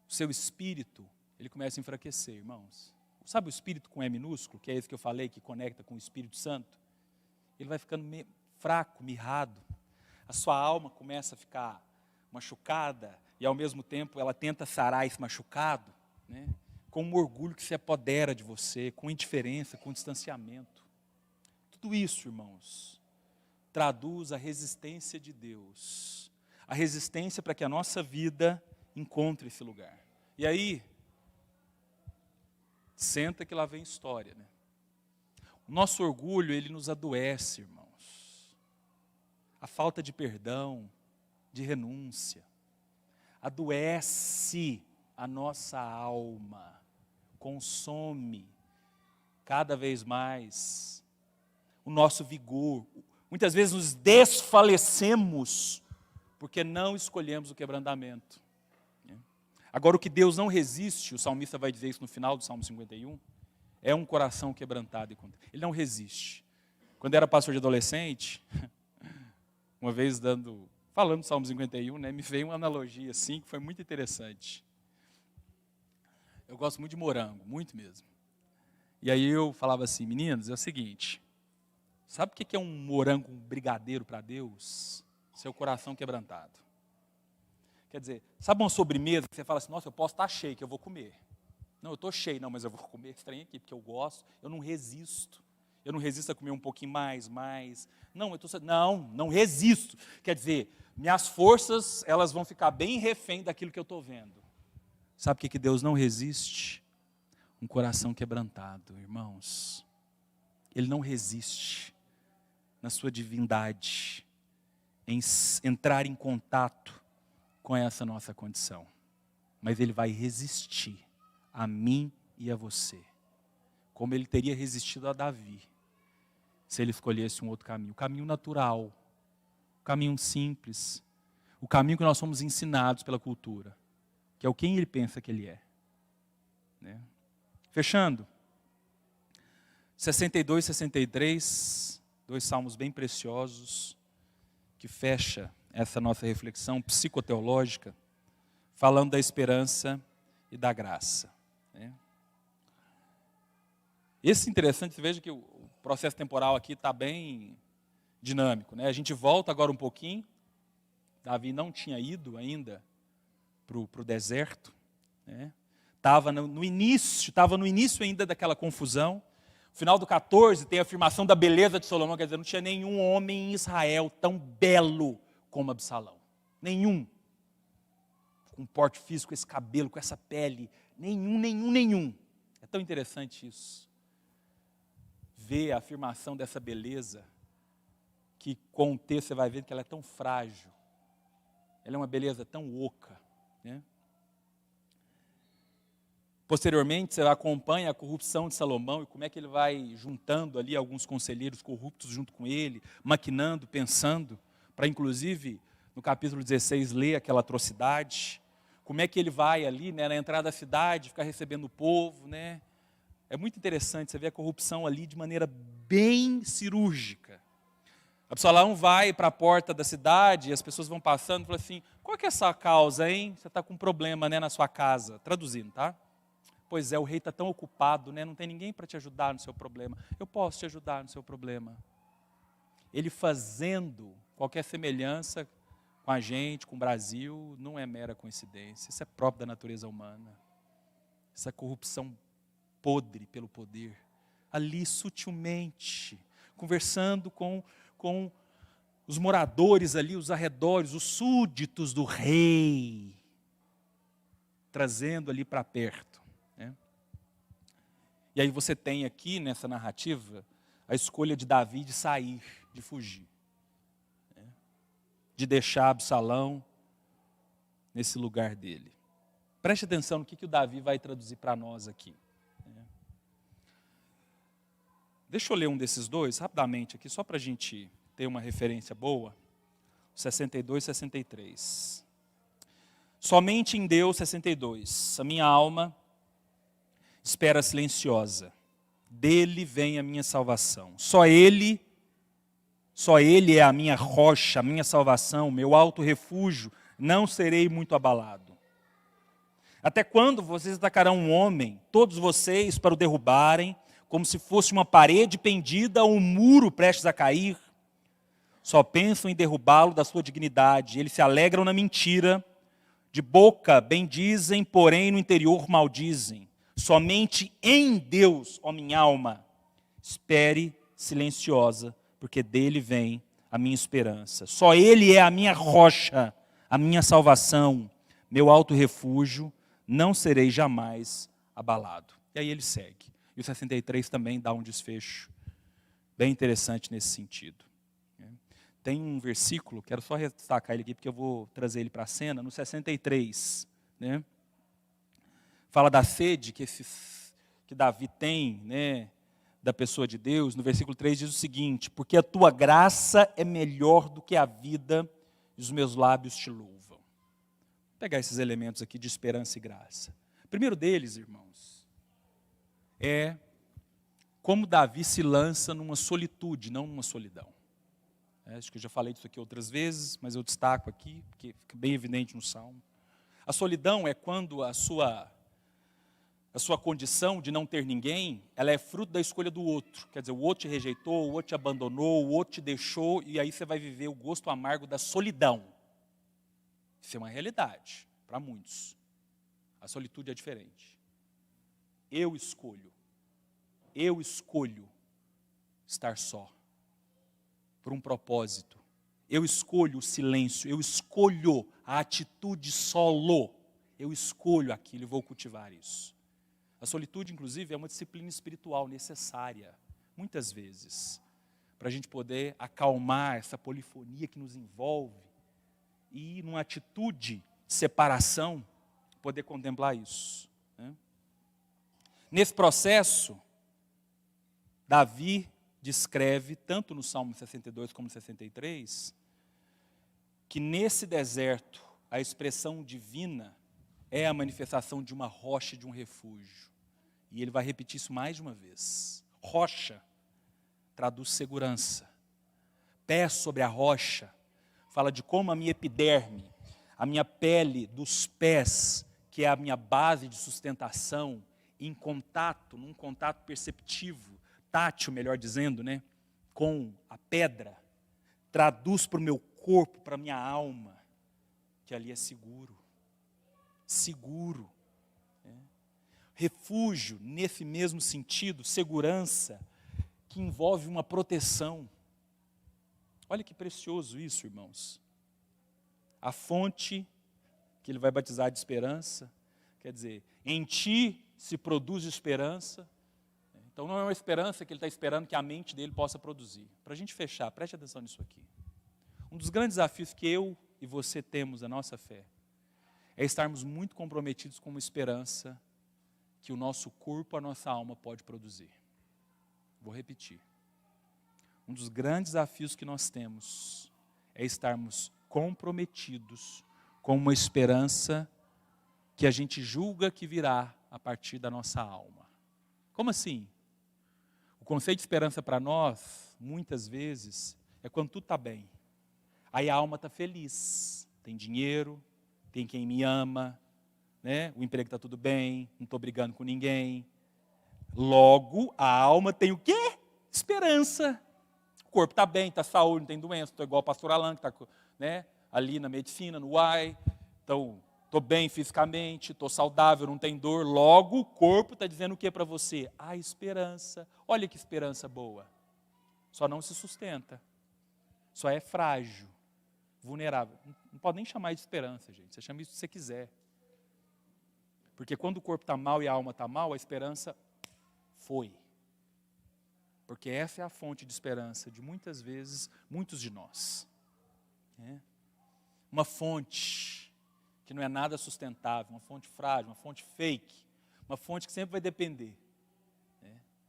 O seu espírito, ele começa a enfraquecer, irmãos. Sabe o espírito com E minúsculo, que é esse que eu falei, que conecta com o Espírito Santo? Ele vai ficando fraco, mirrado. A sua alma começa a ficar machucada e, ao mesmo tempo, ela tenta sarar esse machucado, né? Com um orgulho que se apodera de você, com indiferença, com distanciamento. Tudo isso, irmãos, traduz a resistência de Deus. A resistência para que a nossa vida encontre esse lugar. E aí, senta que lá vem história, né? O nosso orgulho, ele nos adoece, irmãos. A falta de perdão, de renúncia. Adoece a nossa alma, consome cada vez mais o nosso vigor. Muitas vezes nos desfalecemos porque não escolhemos o quebrantamento. Agora, o que Deus não resiste, o salmista vai dizer isso no final do Salmo 51, é um coração quebrantado e contrito. Ele não resiste. Quando eu era pastor de adolescente, uma vez falando do Salmo 51, me veio uma analogia assim, que foi muito interessante. Eu gosto muito de morango, muito mesmo. E aí eu falava assim, meninos, é o seguinte, sabe o que é um morango brigadeiro para Deus? Seu coração quebrantado. Quer dizer, sabe uma sobremesa que você fala assim, nossa, eu posso estar cheio, que eu vou comer. Não, eu estou cheio, não, mas eu vou comer esse trem aqui, porque eu gosto, eu não resisto. Eu não resisto a comer um pouquinho mais. Não, não resisto. Quer dizer, minhas forças, elas vão ficar bem refém daquilo que eu estou vendo. Sabe o que Deus não resiste? Um coração quebrantado, irmãos. Ele não resiste na sua divindade, em entrar em contato com essa nossa condição. Mas Ele vai resistir a mim e a você, como Ele teria resistido a Davi, se ele escolhesse um outro caminho. O caminho natural, o caminho simples, o caminho que nós somos ensinados pela cultura, que é o quem Ele pensa que Ele é. Fechando, 62 e 63, dois salmos bem preciosos, que fecha essa nossa reflexão psicoteológica, falando da esperança e da graça. Esse é interessante, você veja que o processo temporal aqui está bem dinâmico. A gente volta agora um pouquinho, Davi não tinha ido ainda para o deserto, estava no início ainda daquela confusão. No final do 14 tem a afirmação da beleza de Salomão, quer dizer, não tinha nenhum homem em Israel tão belo como Absalão. Nenhum. Com um porte físico, com esse cabelo, com essa pele. Nenhum. É tão interessante isso. Ver a afirmação dessa beleza, que com o texto você vai ver que ela é tão frágil. Ela é uma beleza tão oca. Posteriormente, você acompanha a corrupção de Salomão e como é que ele vai juntando ali alguns conselheiros corruptos junto com ele, maquinando, pensando, para inclusive, no capítulo 16, ler aquela atrocidade. Como é que ele vai ali, na entrada da cidade, ficar recebendo o povo, É muito interessante, você vê a corrupção ali de maneira bem cirúrgica. Absalão vai para a porta da cidade, e as pessoas vão passando e falam assim, qual que é essa causa, hein? Você está com um problema na sua casa. Traduzindo, tá? Pois é, o rei está tão ocupado, não tem ninguém para te ajudar no seu problema. Eu posso te ajudar no seu problema. Ele fazendo qualquer semelhança com a gente, com o Brasil, não é mera coincidência. Isso é próprio da natureza humana. Essa corrupção podre pelo poder. Ali sutilmente, conversando com os moradores ali, os arredores, os súditos do rei, trazendo ali para perto. E aí você tem aqui nessa narrativa a escolha de Davi de sair, de fugir. De deixar Absalão nesse lugar dele. Preste atenção no que o Davi vai traduzir para nós aqui. Deixa eu ler um desses dois, rapidamente aqui, só para a gente ter uma referência boa. 62 e 63. Somente em Deus, 62. A minha alma espera silenciosa. Dele vem a minha salvação. Só Ele é a minha rocha, a minha salvação, meu alto refúgio. Não serei muito abalado. Até quando vocês atacarão um homem, todos vocês, para o derrubarem, como se fosse uma parede pendida ou um muro prestes a cair? Só pensam em derrubá-lo da sua dignidade. Eles se alegram na mentira. De boca bendizem, porém no interior maldizem. Somente em Deus, ó minha alma, espere silenciosa, porque dele vem a minha esperança. Só Ele é a minha rocha, a minha salvação, meu alto refúgio, não serei jamais abalado. E aí ele segue. E o 63 também dá um desfecho bem interessante nesse sentido. Tem um versículo, quero só destacar ele aqui, porque eu vou trazer ele para a cena, no 63, né? Fala da sede que Davi tem, né, da pessoa de Deus. No versículo 3 diz o seguinte: porque a tua graça é melhor do que a vida, e os meus lábios te louvam. Vou pegar esses elementos aqui de esperança e graça. O primeiro deles, irmãos, é como Davi se lança numa solitude, não numa solidão. Acho que eu já falei disso aqui outras vezes, mas eu destaco aqui, porque fica bem evidente no Salmo. A solidão é quando a sua condição de não ter ninguém, ela é fruto da escolha do outro. Quer dizer, o outro te rejeitou, o outro te abandonou, o outro te deixou, e aí você vai viver o gosto amargo da solidão. Isso é uma realidade para muitos. A solitude é diferente. Eu escolho estar só, por um propósito. Eu escolho o silêncio, eu escolho a atitude solo. Eu escolho aquilo e vou cultivar isso. A solitude, inclusive, é uma disciplina espiritual necessária, muitas vezes, para a gente poder acalmar essa polifonia que nos envolve e, numa atitude de separação, poder contemplar isso, né? Nesse processo, Davi descreve, tanto no Salmo 62 como no 63, que nesse deserto a expressão divina é a manifestação de uma rocha e de um refúgio. E ele vai repetir isso mais de uma vez. Rocha traduz segurança. Pé sobre a rocha fala de como a minha epiderme, a minha pele dos pés, que é a minha base de sustentação, num contato perceptivo, tátil, melhor dizendo, né, com a pedra, traduz para o meu corpo, para a minha alma, que ali é seguro. Seguro. Né? Refúgio, nesse mesmo sentido, segurança, que envolve uma proteção. Olha que precioso isso, irmãos. A fonte que ele vai batizar de esperança, quer dizer, em ti se produz esperança. Então não é uma esperança que ele está esperando que a mente dele possa produzir. Para a gente fechar, preste atenção nisso aqui. Um dos grandes desafios que eu e você temos na nossa fé é estarmos muito comprometidos com uma esperança que o nosso corpo, a nossa alma pode produzir. Vou repetir. Um dos grandes desafios que nós temos é estarmos comprometidos com uma esperança que a gente julga que virá a partir da nossa alma. Como assim? O conceito de esperança para nós, muitas vezes, é quando tudo está bem. Aí a alma está feliz, tem dinheiro, tem quem me ama, né? O emprego está tudo bem, não estou brigando com ninguém. Logo, a alma tem o quê? Esperança. O corpo está bem, está saúde, não tem doença, estou igual o pastor Alan, que está, né, ali na medicina, no UAI. Então, estou bem fisicamente, estou saudável, não tem dor. Logo, o corpo está dizendo o que para você? A esperança. Olha que esperança boa. Só não se sustenta. Só é frágil, vulnerável. Não pode nem chamar de esperança, gente. Você chama isso se você quiser. Porque quando o corpo está mal e a alma está mal, a esperança foi. Porque essa é a fonte de esperança de muitas vezes, muitos de nós. Uma fonte que não é nada sustentável, uma fonte frágil, uma fonte fake, uma fonte que sempre vai depender.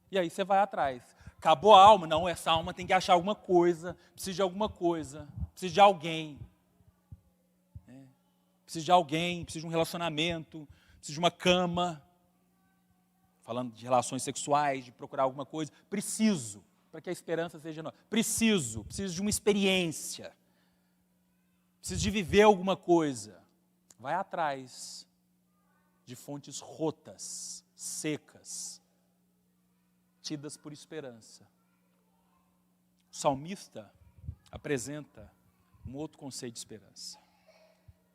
E aí você vai atrás. Acabou a alma? Não, essa alma tem que achar alguma coisa, precisa de alguma coisa, precisa de alguém. Precisa de alguém, precisa de um relacionamento, precisa de uma cama. Falando de relações sexuais, de procurar alguma coisa. Preciso, para que a esperança seja nova. Preciso de uma experiência. Preciso de viver alguma coisa. Vai atrás de fontes rotas, secas, tidas por esperança. O salmista apresenta um outro conceito de esperança.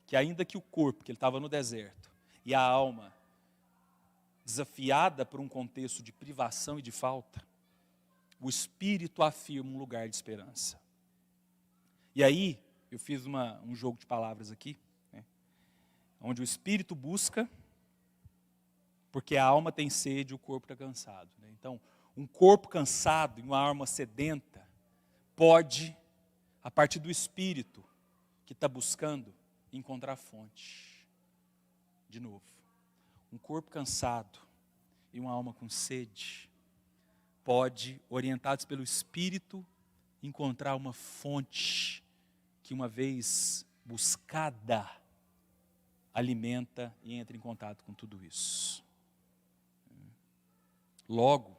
Que ainda que o corpo, que ele estava no deserto, e a alma, desafiada por um contexto de privação e de falta, o Espírito afirma um lugar de esperança. E aí, eu fiz um jogo de palavras aqui, né, onde o Espírito busca, porque a alma tem sede e o corpo está cansado. Né? Então, um corpo cansado e uma alma sedenta pode a partir do espírito que está buscando encontrar a fonte. De novo, um corpo cansado e uma alma com sede pode, orientados pelo espírito, encontrar uma fonte que, uma vez buscada, alimenta e entra em contato com tudo isso. Logo,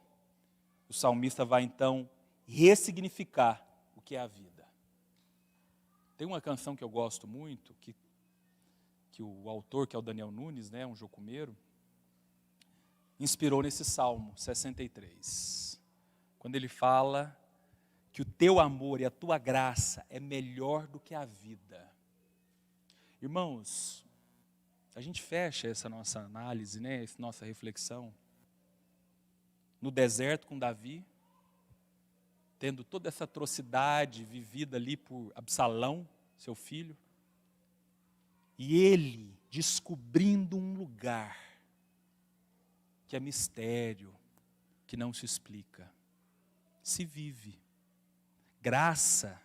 o salmista vai então ressignificar o que é a vida. Tem uma canção que eu gosto muito, que o autor, que é o Daniel Nunes, né, um jocumeiro, inspirou nesse Salmo 63. Quando ele fala que o teu amor e a tua graça é melhor do que a vida. Irmãos, a gente fecha essa nossa análise, né, essa nossa reflexão, no deserto com Davi, tendo toda essa atrocidade vivida ali por Absalão, seu filho, e ele descobrindo um lugar que é mistério, que não se explica, se vive. Graça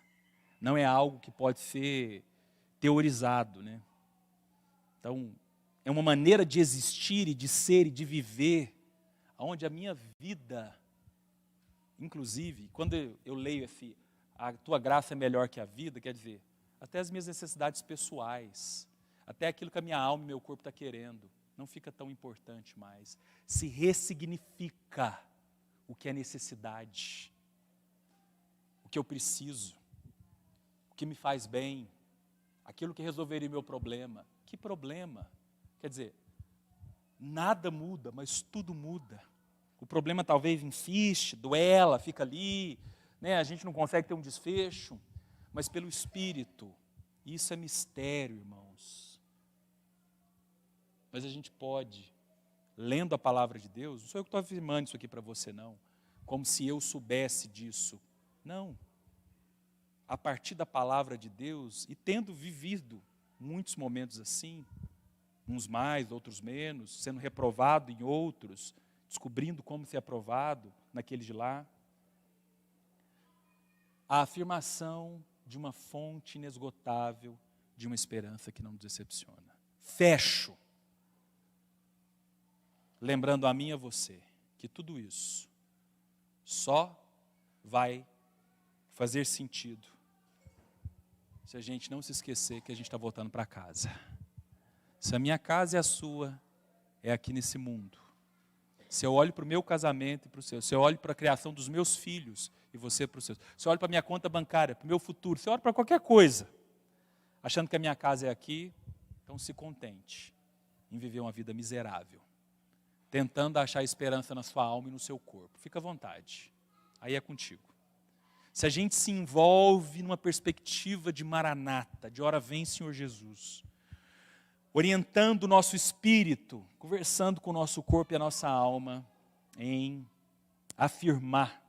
não é algo que pode ser teorizado, né? Então, é uma maneira de existir e de ser e de viver, onde a minha vida, inclusive, quando eu leio a tua graça é melhor que a vida, quer dizer, até as minhas necessidades pessoais, até aquilo que a minha alma e meu corpo está querendo, não fica tão importante mais. Se ressignifica o que é necessidade, o que eu preciso, o que me faz bem, aquilo que resolveria o meu problema. Que problema? Quer dizer, nada muda, mas tudo muda. O problema talvez insiste, duela, fica ali, né? A gente não consegue ter um desfecho, mas pelo Espírito, isso é mistério, irmãos. Mas a gente pode, lendo a palavra de Deus, não sou eu que estou afirmando isso aqui para você não, como se eu soubesse disso. Não. A partir da palavra de Deus, e tendo vivido muitos momentos assim, uns mais, outros menos, sendo reprovado em outros, descobrindo como ser aprovado naquele de lá, a afirmação de uma fonte inesgotável, de uma esperança que não nos decepciona. Fecho, lembrando a mim e a você, que tudo isso só vai fazer sentido se a gente não se esquecer que a gente está voltando para casa. Se a minha casa é a sua, é aqui nesse mundo. Se eu olho para o meu casamento e para o seu, se eu olho para a criação dos meus filhos e você para os seus, se eu olho para a minha conta bancária, para o meu futuro, se eu olho para qualquer coisa, achando que a minha casa é aqui, então se contente em viver uma vida miserável, tentando achar esperança na sua alma e no seu corpo. Fica à vontade, aí é contigo. Se a gente se envolve numa perspectiva de maranata, de ora vem Senhor Jesus, orientando o nosso espírito, conversando com o nosso corpo e a nossa alma, em afirmar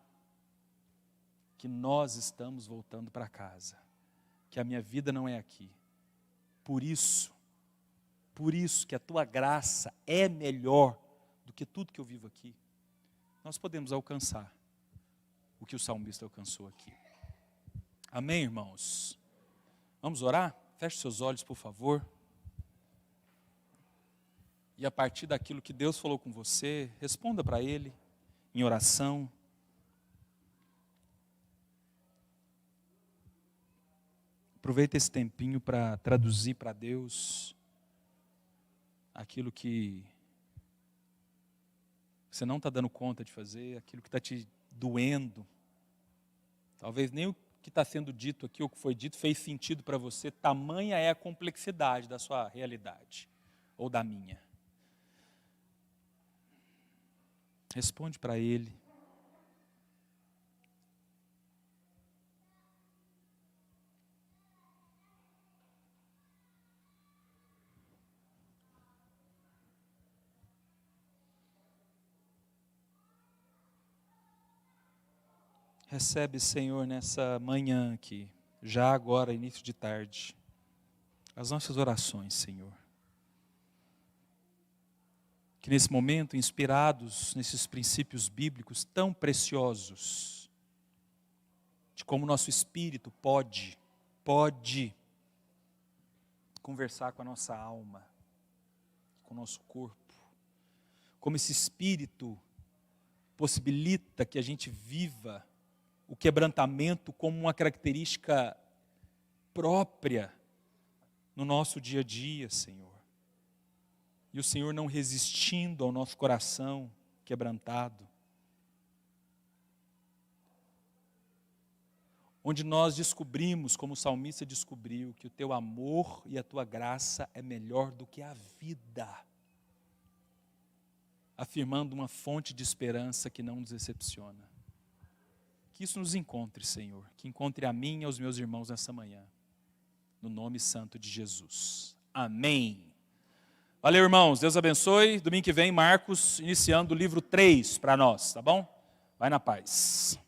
que nós estamos voltando para casa, que a minha vida não é aqui. Por isso que a tua graça é melhor do que tudo que eu vivo aqui, nós podemos alcançar o que o salmista alcançou aqui. Amém, irmãos? Vamos orar? Feche seus olhos, por favor. E a partir daquilo que Deus falou com você, responda para Ele em oração. Aproveita esse tempinho para traduzir para Deus aquilo que você não está dando conta de fazer, aquilo que está te doendo. Talvez nem o que está sendo dito aqui, ou o que foi dito, fez sentido para você. Tamanha é a complexidade da sua realidade, ou da minha. Responde para Ele. Recebe, Senhor, nessa manhã aqui, já agora, início de tarde, as nossas orações, Senhor. Que nesse momento, inspirados nesses princípios bíblicos tão preciosos, de como nosso espírito pode pode conversar com a nossa alma, com o nosso corpo. Como esse Espírito possibilita que a gente viva o quebrantamento como uma característica própria no nosso dia a dia, Senhor. E o Senhor não resistindo ao nosso coração quebrantado. Onde nós descobrimos, como o salmista descobriu, que o teu amor e a tua graça é melhor do que a vida. Afirmando uma fonte de esperança que não nos decepciona. Que isso nos encontre, Senhor. Que encontre a mim e aos meus irmãos nessa manhã. No nome santo de Jesus. Amém. Valeu, irmãos. Deus abençoe. Domingo que vem, Marcos, iniciando o livro 3 para nós, tá bom? Vai na paz.